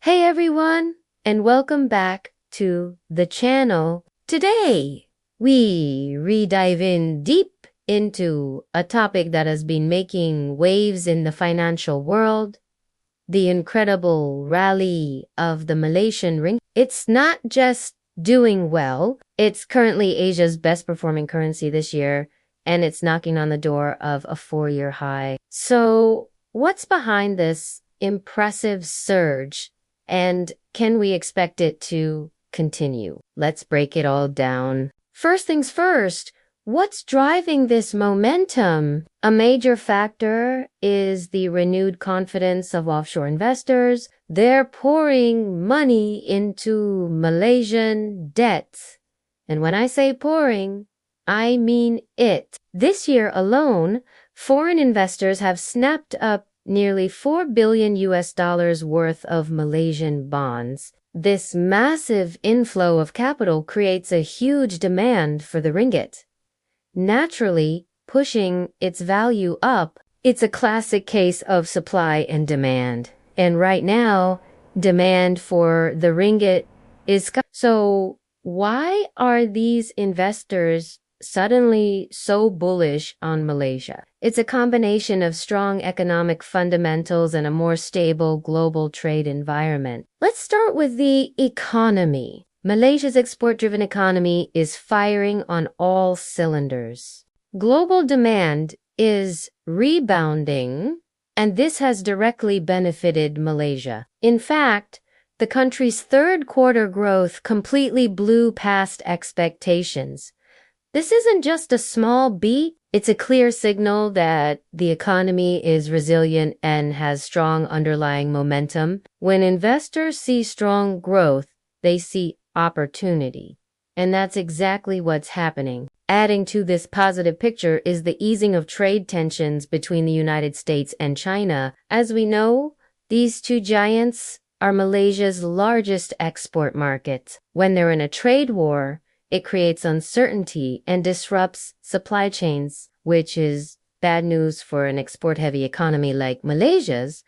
Hey everyone, and welcome back to the channel. Today, we re-dive in deep into a topic that has been making waves in the financial world, the incredible rally of the Malaysian Ringgit. It's not just doing well, it's currently Asia's best performing currency this year, and it's knocking on the door of a 4-year high. So, what's behind this impressive surge? And can we expect it to continue? Let's break it all down. First things first, what's driving this momentum? A major factor is the renewed confidence of offshore investors. They're pouring money into Malaysian debt. And when I say pouring, I mean it. This year alone, foreign investors have snapped up nearly $4 billion worth of Malaysian bonds. This massive inflow of capital creates a huge demand for the ringgit, naturally pushing its value up. It's a classic case of supply and demand. And right now, demand for the ringgit is so why are these investors suddenly so bullish on Malaysia? It's a combination of strong economic fundamentals and a more stable global trade environment. Let's start with the economy. Malaysia's export-driven economy is firing on all cylinders. Global demand is rebounding, and this has directly benefited Malaysia. In fact, the country's third quarter growth completely blew past expectations. This isn't just a small beat, it's a clear signal that the economy is resilient and has strong underlying momentum. When investors see strong growth, they see opportunity. And that's exactly what's happening. Adding to this positive picture is the easing of trade tensions between the United States and China. As we know, these two giants are Malaysia's largest export markets. When they're in a trade war, it creates uncertainty and disrupts supply chains, which is bad news for an export-heavy economy like Malaysia's.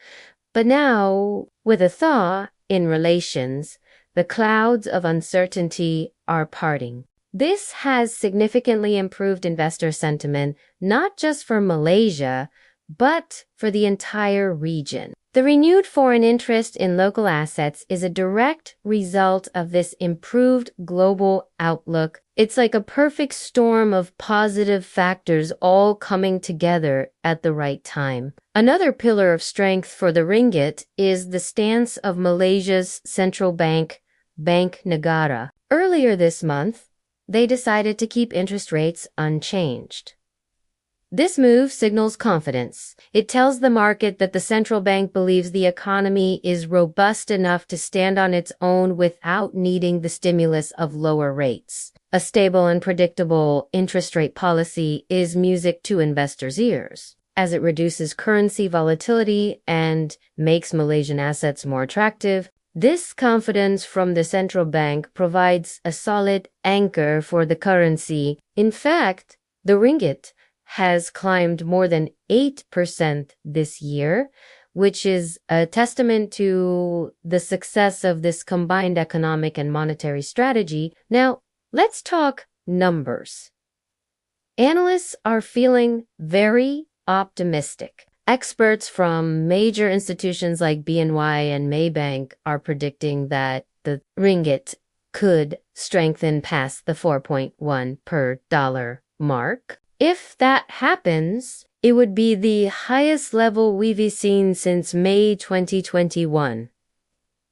But now, with a thaw in relations, the clouds of uncertainty are parting. This has significantly improved investor sentiment, not just for Malaysia, but for the entire region. The renewed foreign interest in local assets is a direct result of this improved global outlook. It's like a perfect storm of positive factors all coming together at the right time. Another pillar of strength for the ringgit is the stance of Malaysia's central bank, Bank Negara. Earlier this month, they decided to keep interest rates unchanged. This move signals confidence. It tells the market that the central bank believes the economy is robust enough to stand on its own without needing the stimulus of lower rates. A stable and predictable interest rate policy is music to investors' ears, as it reduces currency volatility and makes Malaysian assets more attractive. This confidence from the central bank provides a solid anchor for the currency. In fact, the ringgit has climbed more than 8% this year, which is a testament to the success of this combined economic and monetary strategy. Now, let's talk numbers. Analysts are feeling very optimistic. Experts from major institutions like BNY and Maybank are predicting that the ringgit could strengthen past the 4.1 per dollar mark. If that happens, it would be the highest level we've seen since May 2021.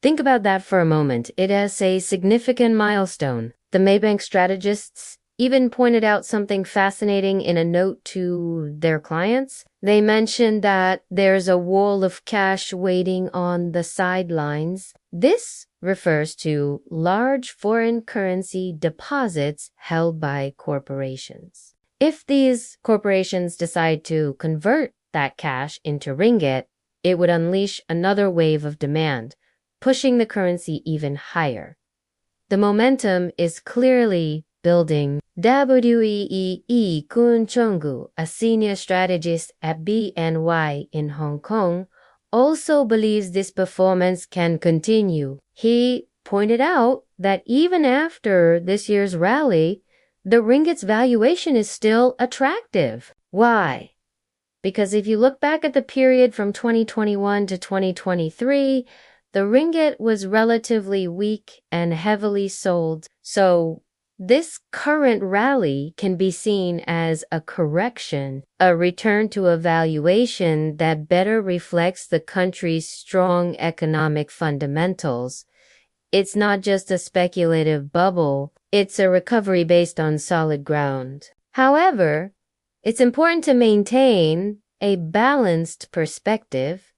Think about that for a moment. It is a significant milestone. The Maybank strategists even pointed out something fascinating in a note to their clients. They mentioned that there's a wall of cash waiting on the sidelines. This refers to large foreign currency deposits held by corporations. If these corporations decide to convert that cash into ringgit, it would unleash another wave of demand, pushing the currency even higher. The momentum is clearly building. Wee Kun Chongu, a senior strategist at BNY in Hong Kong, also believes this performance can continue. He pointed out that even after this year's rally, the ringgit's valuation is still attractive. Why? Because if you look back at the period from 2021 to 2023, the ringgit was relatively weak and heavily sold. So this current rally can be seen as a correction, a return to a valuation that better reflects the country's strong economic fundamentals. It's not just a speculative bubble, it's a recovery based on solid ground. However, it's important to maintain a balanced perspective.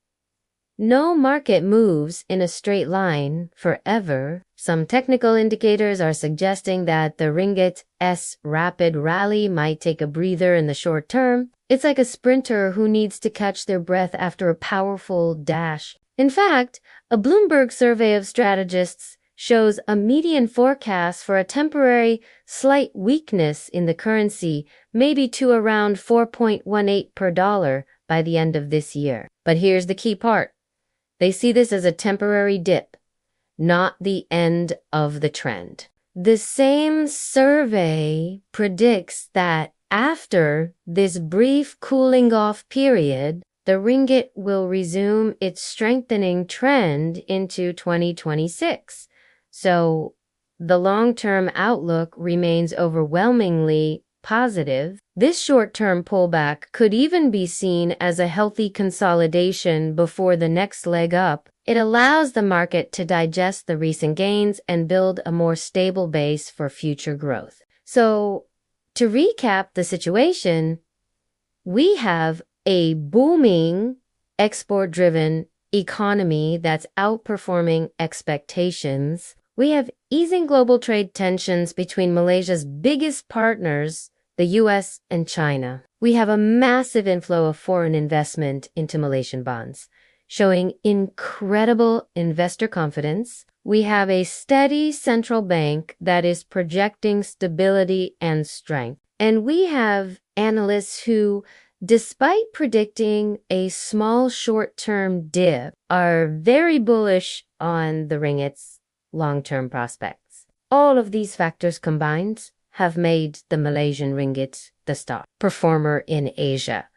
No market moves in a straight line forever. Some technical indicators are suggesting that the ringgit's rapid rally might take a breather in the short term. It's like a sprinter who needs to catch their breath after a powerful dash. In fact, a Bloomberg survey of strategists shows a median forecast for a temporary slight weakness in the currency, maybe to around 4.18 per dollar by the end of this year. But here's the key part. They see this as a temporary dip, not the end of the trend. The same survey predicts that after this brief cooling off period, the ringgit will resume its strengthening trend into 2026. So the long-term outlook remains overwhelmingly positive. This short-term pullback could even be seen as a healthy consolidation before the next leg up. It allows the market to digest the recent gains and build a more stable base for future growth. So, to recap the situation, we have a booming export-driven economy that's outperforming expectations. We have easing global trade tensions between Malaysia's biggest partners, the US and China. We have a massive inflow of foreign investment into Malaysian bonds, showing incredible investor confidence. We have a steady central bank that is projecting stability and strength. And we have analysts who, despite predicting a small short-term dip, are very bullish on the ringgit's long-term prospects. All of these factors combined have made the Malaysian ringgit the star performer in Asia.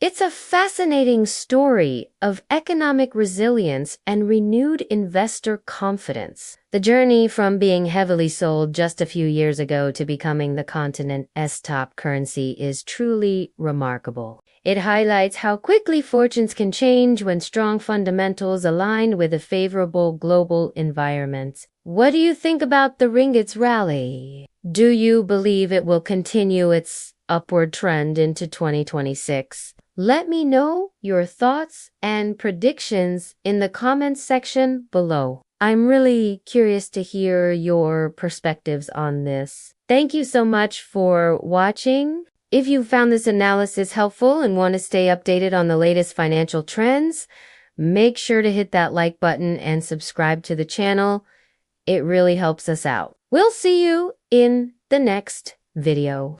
It's a fascinating story of economic resilience and renewed investor confidence. The journey from being heavily sold just a few years ago to becoming the continent's top currency is truly remarkable. It highlights how quickly fortunes can change when strong fundamentals align with a favorable global environment. What do you think about the ringgit's rally? Do you believe it will continue its upward trend into 2026? Let me know your thoughts and predictions in the comments section below. I'm really curious to hear your perspectives on this. Thank you so much for watching. If you found this analysis helpful and want to stay updated on the latest financial trends, make sure to hit that like button and subscribe to the channel. It really helps us out. We'll see you in the next video.